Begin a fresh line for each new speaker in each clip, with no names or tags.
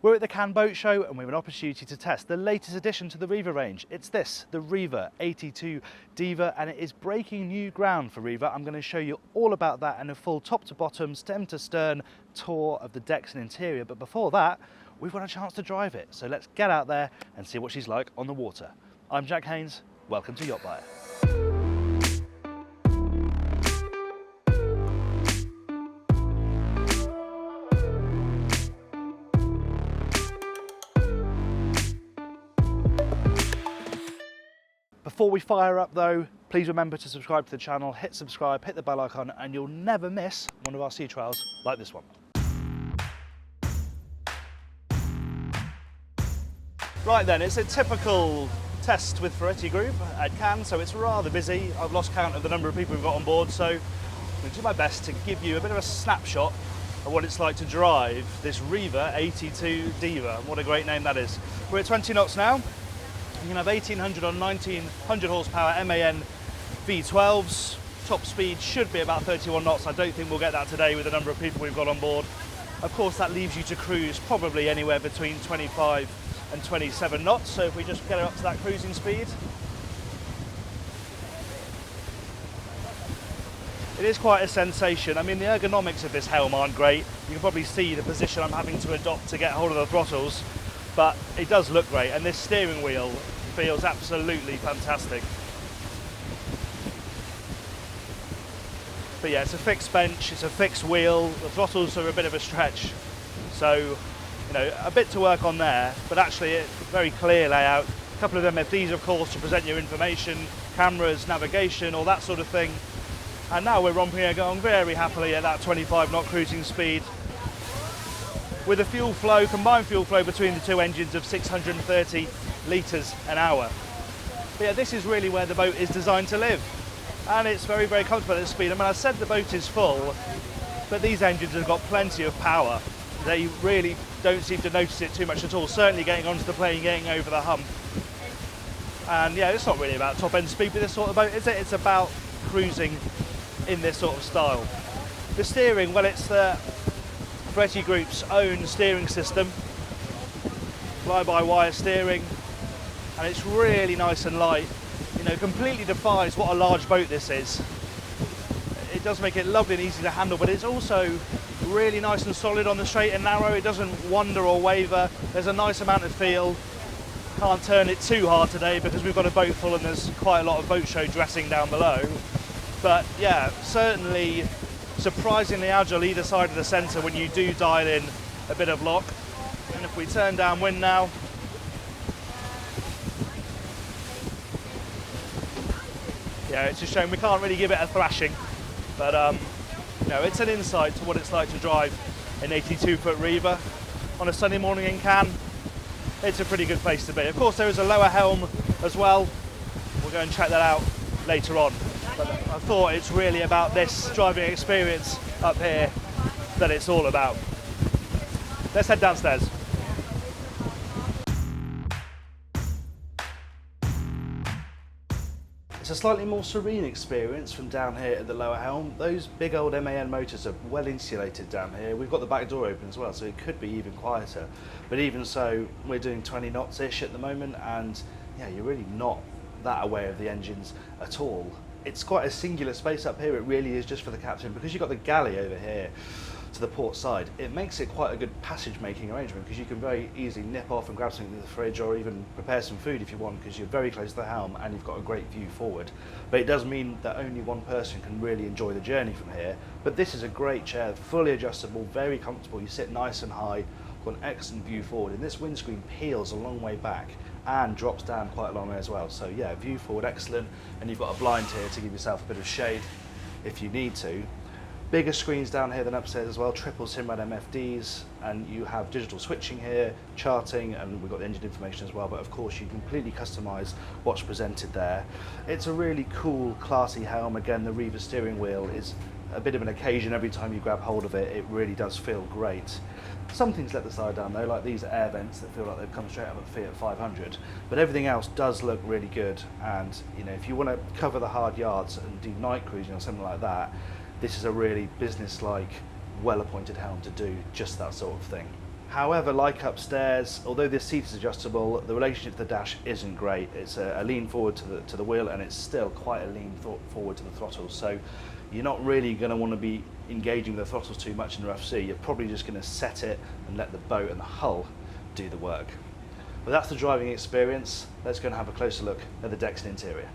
We're at the Cannes Boat Show and we have an opportunity to test the latest addition to the Riva range. It's this, the Riva 82 Diva, and it is breaking new ground for Riva. I'm going to show you all about that and a full top to bottom, stem to stern tour of the decks and interior. But before that, we've got a chance to drive it. So let's get out there and see what she's like on the water. I'm Jack Haines, welcome to YachtBuyer. Before we fire up though, please remember to subscribe to the channel, hit subscribe, hit the bell icon, and you'll never miss one of our sea trials like this one. Right then, it's a typical test with Foredecks Group at Cannes, so it's rather busy. I've lost count of the number of people we've got on board, so I'm going to do my best to give you a bit of a snapshot of what it's like to drive this Riva 82 Diva. What a great name that is. We're at 20 knots now. You can have 1800 on 1900 horsepower MAN V12s. Top speed should be about 31 knots. I don't think we'll get that today with the number of people we've got on board. Of course, that leaves you to cruise probably anywhere between 25 and 27 knots. So if we just get it up to that cruising speed. It is quite a sensation. I mean, the ergonomics of this Helm aren't great. You can probably see the position I'm having to adopt to get hold of the throttles, but it does look great. And this steering wheel feels absolutely fantastic. But yeah, it's a fixed bench, it's a fixed wheel, the throttles are a bit of a stretch. So, you know, a bit to work on there, but actually it's a very clear layout. A couple of MFDs, of course, to present your information, cameras, navigation, all that sort of thing. And now we're romping along very happily at that 25 knot cruising speed, with a fuel flow, combined fuel flow between the two engines of 630 litres an hour. But yeah, this is really where the boat is designed to live. And it's very, very comfortable at this speed. I mean, I said the boat is full, but these engines have got plenty of power. They really don't seem to notice it too much at all, certainly getting onto the plane, getting over the hump. And yeah, it's not really about top end speed with this sort of boat, is it? It's about cruising in this sort of style. The steering, well, it's the Foredecks Group's own steering system, fly-by-wire steering, and it's really nice and light. You know, completely defies what a large boat this is. It does make it lovely and easy to handle, but it's also really nice and solid on the straight and narrow. It doesn't wander or waver. There's a nice amount of feel. Can't turn it too hard today because we've got a boat full and there's quite a lot of boat show dressing down below. But yeah, certainly surprisingly agile either side of the centre when you do dial in a bit of lock. And if we turn downwind now, yeah, it's a shame we can't really give it a thrashing, but you know, it's an insight to what it's like to drive an 82-foot Riva on a sunny morning in Cannes. It's a pretty good place to be. Of course, there is a lower helm as well. We'll go and check that out later on. But I thought it's really about this driving experience up here that it's all about. Let's head downstairs. It's a slightly more serene experience from down here at the lower helm. Those big old MAN motors are well insulated down here. We've got the back door open as well, so it could be even quieter. But even so, we're doing 20 knots-ish at the moment, and yeah, you're really not that aware of the engines at all. It's quite a singular space up here. It really is just for the captain, because you've got the galley over here to the port side. It makes it quite a good passage making arrangement, because you can very easily nip off and grab something in the fridge, or even prepare some food if you want, because you're very close to the helm and you've got a great view forward. But it does mean that only one person can really enjoy the journey from here. But this is a great chair, fully adjustable, very comfortable. You sit nice and high, got an excellent view forward, and this windscreen peels a long way back and drops down quite a long way as well. So yeah, view forward excellent, and you've got a blind here to give yourself a bit of shade if you need to. Bigger screens down here than upstairs as well, triple Simrad MFDs, and you have digital switching here, charting, and we've got the engine information as well, but of course you completely customise what's presented there. It's a really cool, classy helm. Again, the Riva steering wheel is a bit of an occasion every time you grab hold of it. It really does feel great. Some things let the side down though, like these air vents that feel like they've come straight out of a Fiat 500, but everything else does look really good. And you know, if you want to cover the hard yards and do night cruising or something like that, this is a really business-like, well-appointed helm to do just that sort of thing. However, like upstairs, although this seat is adjustable, the relationship to the dash isn't great. It's a lean forward to the wheel, and it's still quite a lean forward to the throttle. So you're not really going to want to be engaging with the throttles too much in the rough sea. You're probably just going to set it and let the boat and the hull do the work. But that's the driving experience. Let's go and have a closer look at the decks and interior.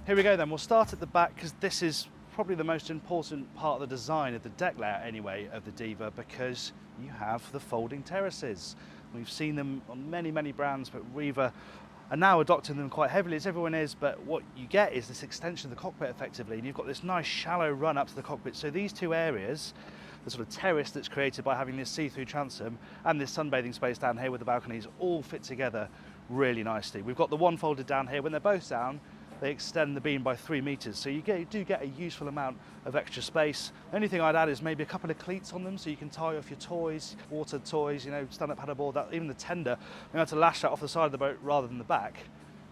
Here we go then. We'll start at the back because this is probably the most important part of the design of the deck layout anyway of the Diva, because you have the folding terraces. We've seen them on many brands, but Riva are now adopting them quite heavily, as everyone is, but what you get is this extension of the cockpit effectively, and you've got this nice shallow run up to the cockpit. So these two areas, the sort of terrace that's created by having this see-through transom and this sunbathing space down here with the balconies, all fit together really nicely. We've got the one folded down here. When they're both down, they extend the beam by 3 meters, so you do get a useful amount of extra space. The only thing I'd add is maybe a couple of cleats on them, so you can tie off your toys, water toys, you know, stand-up paddleboard, that, even the tender, you have to lash that off the side of the boat rather than the back.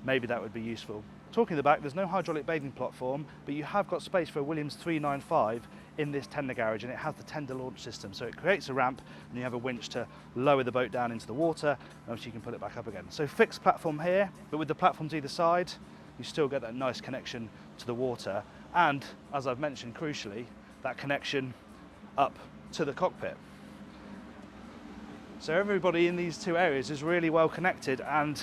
Maybe that would be useful. Talking of the back, there's no hydraulic bathing platform, but you have got space for a Williams 395 in this tender garage, and it has the tender launch system, so it creates a ramp and you have a winch to lower the boat down into the water, and obviously you can put it back up again. So fixed platform here, but with the platforms either side, you still get that nice connection to the water, and as I've mentioned, crucially, that connection up to the cockpit. So everybody in these two areas is really well connected, and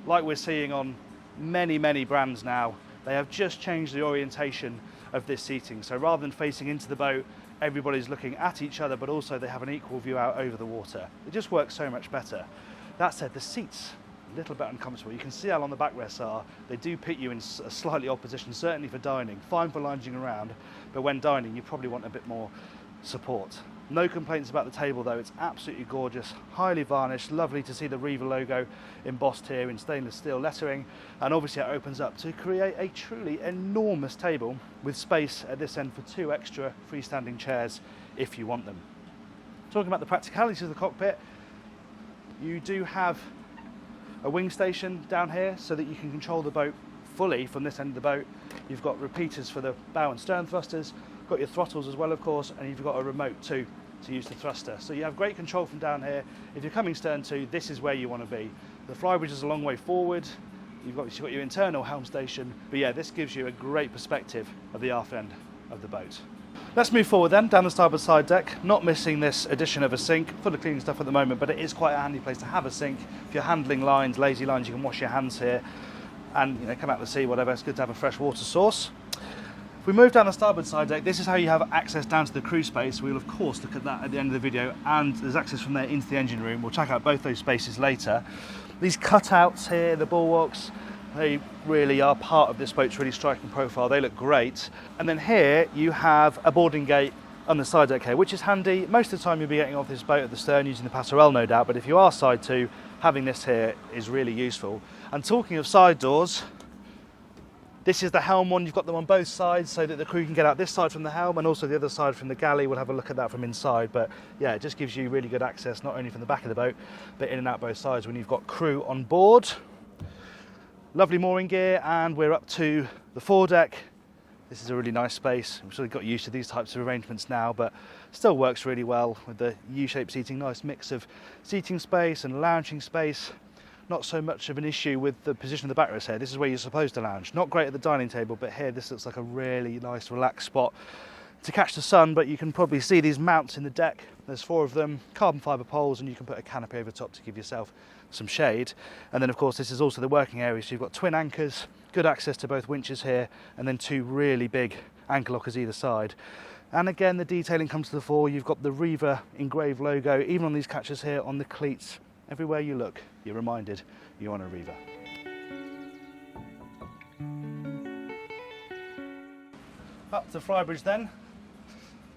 like we're seeing on many brands now, they have just changed the orientation of this seating. So rather than facing into the boat, everybody's looking at each other, but also they have an equal view out over the water. It just works so much better. That said, the seats a little bit uncomfortable. You can see how long the backrests are. They do put you in a slightly odd position, certainly for dining. Fine for lounging around, but when dining, you probably want a bit more support. No complaints about the table though. It's absolutely gorgeous, highly varnished, lovely to see the Riva logo embossed here in stainless steel lettering, and obviously it opens up to create a truly enormous table with space at this end for 2 extra freestanding chairs if you want them. Talking about the practicalities of the cockpit, you do have a wing station down here so that you can control the boat fully from this end of the boat. You've got repeaters for the bow and stern thrusters, got your throttles as well of course, and you've got a remote too to use the thruster. So you have great control from down here. If you're coming stern to, this is where you want to be. The Flybridge is a long way forward. You've got your internal helm station, but yeah, this gives you a great perspective of the aft end of the boat. Let's move forward then, down the starboard side deck. Not missing this addition of a sink, full of cleaning stuff at the moment, but it is quite a handy place to have a sink. If you're handling lines, lazy lines, you can wash your hands here and, you know, come out to the sea, whatever. It's good to have a fresh water source. If we move down the starboard side deck, this is how you have access down to the crew space. We'll of course look at that at the end of the video, and there's access from there into the engine room. We'll check out both those spaces later. These cutouts here, the bulwarks, they really are part of this boat's really striking profile. They look great. And then here you have a boarding gate on the side deck here, which is handy. Most of the time you'll be getting off this boat at the stern using the passerelle, no doubt, but if you are side to, having this here is really useful. And talking of side doors, this is the helm one. You've got them on both sides so that the crew can get out this side from the helm and also the other side from the galley. We'll have a look at that from inside, but yeah, it just gives you really good access, not only from the back of the boat, but in and out both sides when you've got crew on board. Lovely mooring gear, and we're up to the foredeck. This is a really nice space. We've sort of got used to these types of arrangements now, but still works really well with the U-shaped seating. Nice mix of seating space and lounging space. Not so much of an issue with the position of the backrest here. This is where you're supposed to lounge. Not great at the dining table, but here this looks like a really nice relaxed spot to catch the sun, but you can probably see these mounts in the deck. There's 4 of them, carbon fibre poles, and you can put a canopy over top to give yourself some shade. And then of course this is also the working area, so you've got twin anchors, good access to both winches here, and then 2 really big anchor lockers either side. And again, the detailing comes to the fore. You've got the Riva engraved logo, even on these catches here, on the cleats. Everywhere you look, you're reminded you're on a Riva. Up to Flybridge then.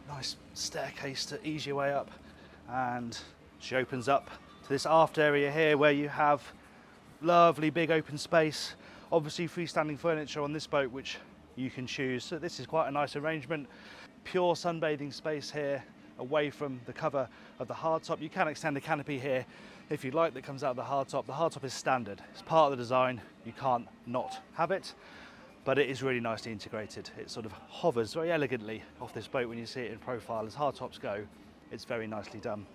Nice staircase to ease your way up, and she opens up to this aft area here where you have lovely big open space. Obviously freestanding furniture on this boat which you can choose, so this is quite a nice arrangement. Pure sunbathing space here away from the cover of the hardtop. You can extend the canopy here if you'd like, that comes out of the hardtop. The hardtop is standard, it's part of the design, you can't not have it. but it is really nicely integrated. It sort of hovers very elegantly off this boat when you see it in profile. As hardtops go, it's very nicely done.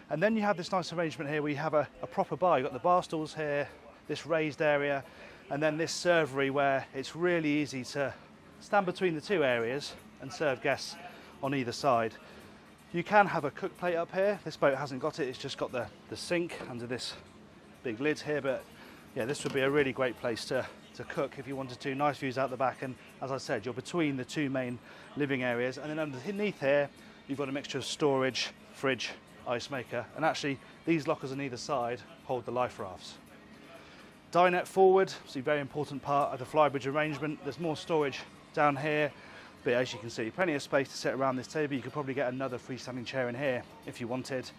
And then you have this nice arrangement here where you have a proper bar. You've got the bar stools here, this raised area, and then this servery where it's really easy to stand between the two areas and serve guests on either side. You can have a cook plate up here. This boat hasn't got it, it's just got the sink under this big lid here, but yeah, this would be a really great place to cook if you wanted to. Nice views out the back, and as I said, you're between the two main living areas, and then underneath here you've got a mixture of storage, fridge, ice maker, and actually these lockers on either side hold the life rafts. Dinette forward, it's a very important part of the Flybridge arrangement. There's more storage down here, but as you can see, plenty of space to sit around this table. You could probably get another freestanding chair in here if you wanted,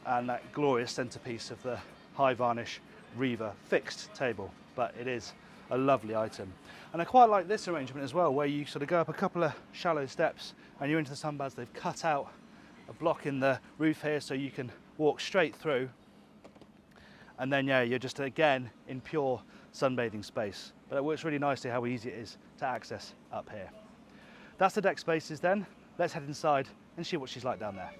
and that glorious centerpiece of the high varnish Riva fixed table, but it is a lovely item. And I quite like this arrangement as well, where you sort of go up a couple of shallow steps and you're into the sunbaths. They've cut out a block in the roof here so you can walk straight through, and then yeah, you're just again in pure sunbathing space. But it works really nicely how easy it is to access up here. That's the deck spaces then. Let's head inside and see what she's like down there.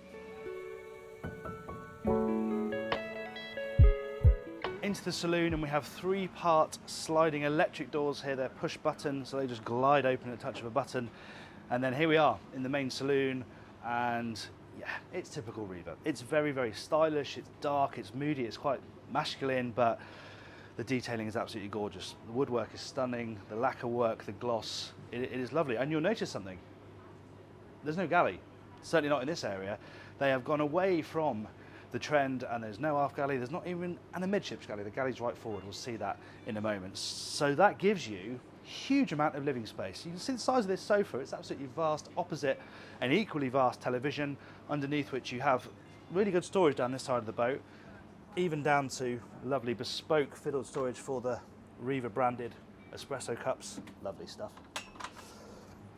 Into the saloon, and we have 3-part sliding electric doors here. They're push button, so they just glide open at the touch of a button. And then here we are in the main saloon, and yeah, it's typical Riva. It's very, very stylish, it's dark, it's moody, it's quite masculine, but the detailing is absolutely gorgeous. The woodwork is stunning, the lacquer work, the gloss, it is lovely. And you'll notice something, there's no galley, certainly not in this area. They have gone away from the trend, and there's no aft galley, there's not even an amidships galley. The galley's right forward, we'll see that in a moment. So that gives you a huge amount of living space. You can see the size of this sofa, it's absolutely vast. Opposite, an equally vast television, underneath which you have really good storage down this side of the boat, even down to lovely bespoke fiddled storage for the Riva branded espresso cups. Lovely stuff.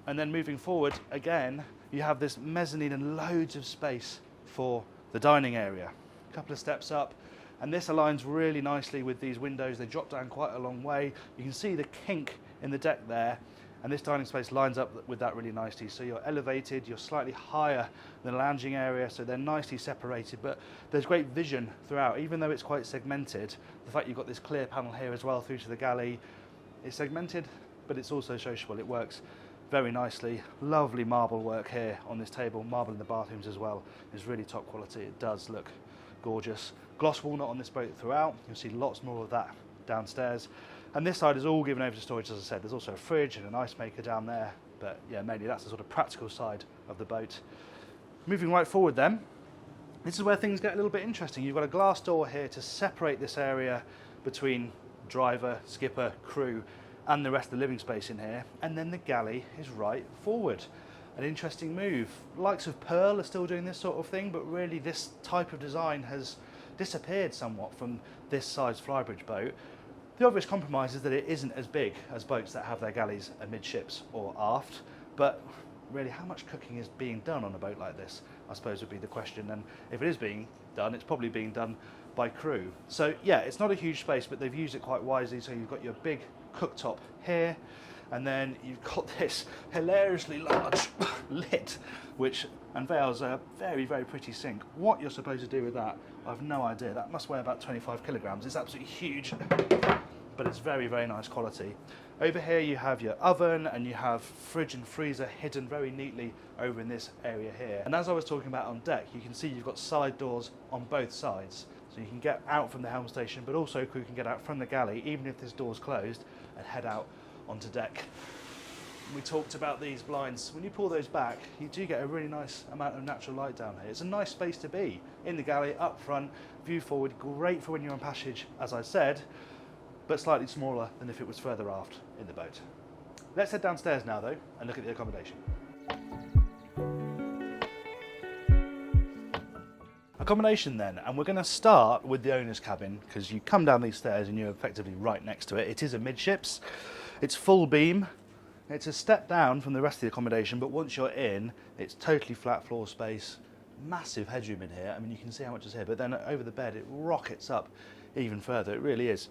And then moving forward, again, you have this mezzanine and loads of space for the dining area. A couple of steps up, and this aligns really nicely with these windows. They drop down quite a long way. You can see the kink in the deck there, and this dining space lines up with that really nicely. So you're elevated, you're slightly higher than the lounging area, so they're nicely separated, but there's great vision throughout. Even though it's quite segmented, the fact you've got this clear panel here as well through to the galley, it's segmented, but it's also sociable. It works very nicely. Lovely marble work here on this table. Marble in the bathrooms as well is really top quality. It does look gorgeous. Gloss walnut on this boat throughout. You'll see lots more of that downstairs. And this side is all given over to storage, as I said. There's also a fridge and an ice maker down there. But yeah, mainly that's the sort of practical side of the boat. Moving right forward then, this is where things get a little bit interesting. You've got a glass door here to separate this area between driver, skipper, crew, and the rest of the living space in here, and then the galley is right forward. An interesting move. Likes of Pearl are still doing this sort of thing, but really this type of design has disappeared somewhat from this size Flybridge boat. The obvious compromise is that it isn't as big as boats that have their galleys amidships or aft, but really how much cooking is being done on a boat like this, I suppose would be the question, and if it is being done, it's probably being done by crew. So yeah, it's not a huge space, but they've used it quite wisely. So you've got your big cooktop here, and then you've got this hilariously large lid which unveils a very, very pretty sink. What you're supposed to do with that, I have no idea. That must weigh about 25 kilograms. It's absolutely huge, but it's very, very nice quality. Over here you have your oven, and you have fridge and freezer hidden very neatly over in this area here. And as I was talking about on deck, you can see you've got side doors on both sides. So you can get out from the helm station, but also crew can get out from the galley, even if this door's closed, and head out onto deck. We talked about these blinds. When you pull those back, you do get a really nice amount of natural light down here. It's a nice space to be in the galley, up front, view forward, great for when you're on passage, as I said, but slightly smaller than if it was further aft in the boat. Let's head downstairs now though, and look at the accommodation. Accommodation then, and we're going to start with the owner's cabin, because you come down these stairs and you're effectively right next to it. It is amidships, it's full beam, it's a step down from the rest of the accommodation, but once you're in, it's totally flat floor space, massive headroom in here. I mean, you can see how much is here, but then over the bed it rockets up even further. It really is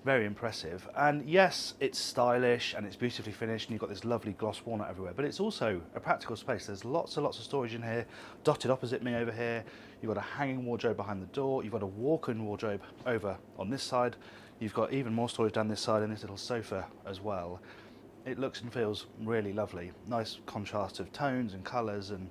Very impressive. And yes, it's stylish and it's beautifully finished and you've got this lovely gloss walnut everywhere, but it's also a practical space. There's lots and lots of storage in here. Dotted opposite me over here, you've got a hanging wardrobe behind the door, you've got a walk-in wardrobe over on this side, you've got even more storage down this side and this little sofa as well. It looks and feels really lovely. Nice contrast of tones and colours, and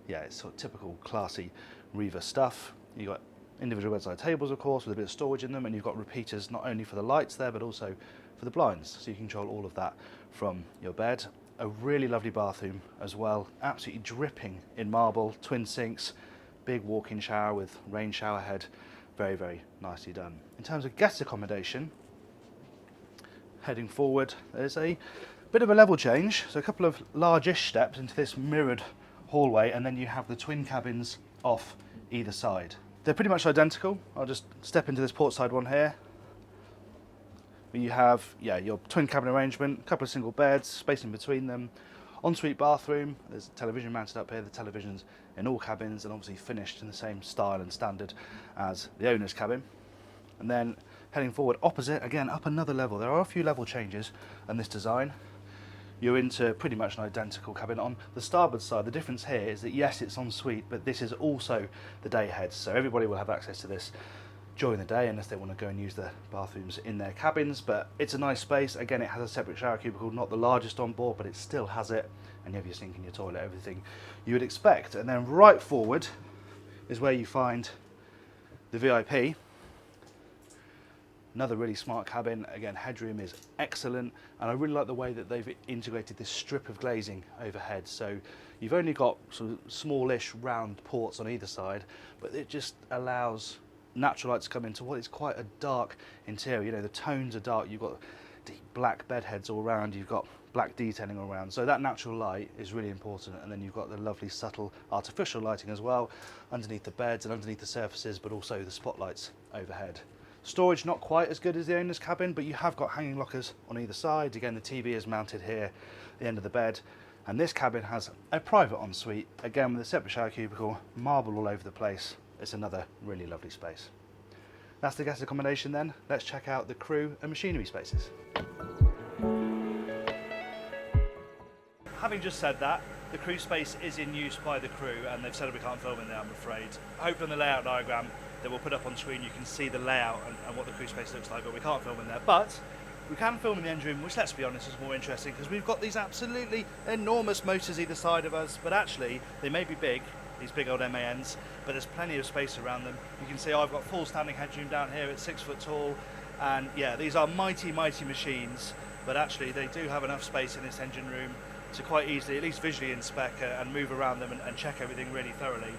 yeah, it's sort of typical classy Riva stuff. You've got individual bedside tables, of course, with a bit of storage in them, and you've got repeaters not only for the lights there, but also for the blinds, so you can control all of that from your bed. A really lovely bathroom as well, absolutely dripping in marble, twin sinks, big walk-in shower with rain shower head. Very, very nicely done. In terms of guest accommodation, heading forward, there's a bit of a level change, so a couple of largish steps into this mirrored hallway, and then you have the twin cabins off either side. They're pretty much identical. I'll just step into this port side one here. You have, yeah, your twin cabin arrangement, a couple of single beds, space in between them, ensuite bathroom. There's a television mounted up here. The television's in all cabins and obviously finished in the same style and standard as the owner's cabin. And then heading forward opposite, again up another level. There are a few level changes in this design. You're into pretty much an identical cabin. On the starboard side, the difference here is that yes, it's en suite, but this is also the day head, so everybody will have access to this during the day unless they want to go and use the bathrooms in their cabins. But it's a nice space. Again, it has a separate shower cubicle, not the largest on board, but it still has it, and you have your sink and your toilet, everything you would expect. And then right forward is where you find the VIP. Another really smart cabin. Again, headroom is excellent, and I really like the way that they've integrated this strip of glazing overhead. So you've only got sort of smallish round ports on either side, but it just allows natural light to come into what is quite a dark interior. You know, the tones are dark. You've got deep black bed heads all around. You've got black detailing all around. So that natural light is really important. And then you've got the lovely subtle artificial lighting as well underneath the beds and underneath the surfaces, but also the spotlights overhead. Storage not quite as good as the owner's cabin, but you have got hanging lockers on either side. Again, the TV is mounted here at the end of the bed. And this cabin has a private ensuite, again with a separate shower cubicle, marble all over the place. It's another really lovely space. That's the guest accommodation then. Let's check out the crew and machinery spaces. Having just said that, the crew space is in use by the crew, and they've said we can't film in there, I'm afraid. Hopefully on the layout diagram that we'll put up on screen you can see the layout and what the crew space looks like, but we can't film in there. But we can film in the engine room, which, let's be honest, is more interesting because we've got these absolutely enormous motors either side of us, but actually they may be big, these big old MANs, but there's plenty of space around them. You can see I've got full standing headroom down here at 6 foot tall, and yeah, these are mighty, mighty machines, but actually they do have enough space in this engine room to quite easily, at least visually, inspect and move around them and check everything really thoroughly.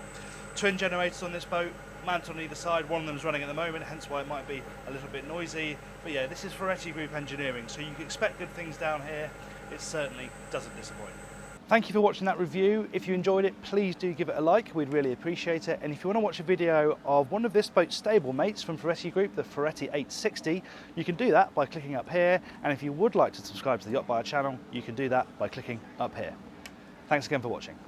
Twin generators on this boat, mounted on either side. One of them's running at the moment, hence why it might be a little bit noisy. But yeah, this is Foredecks Group engineering, so you can expect good things down here. It certainly doesn't disappoint. Thank you for watching that review. If you enjoyed it, please do give it a like. We'd really appreciate it. And if you want to watch a video of one of this boat's stable mates from Foredecks Group, the Foredecks 860, you can do that by clicking up here. And if you would like to subscribe to the YachtBuyer channel, you can do that by clicking up here. Thanks again for watching.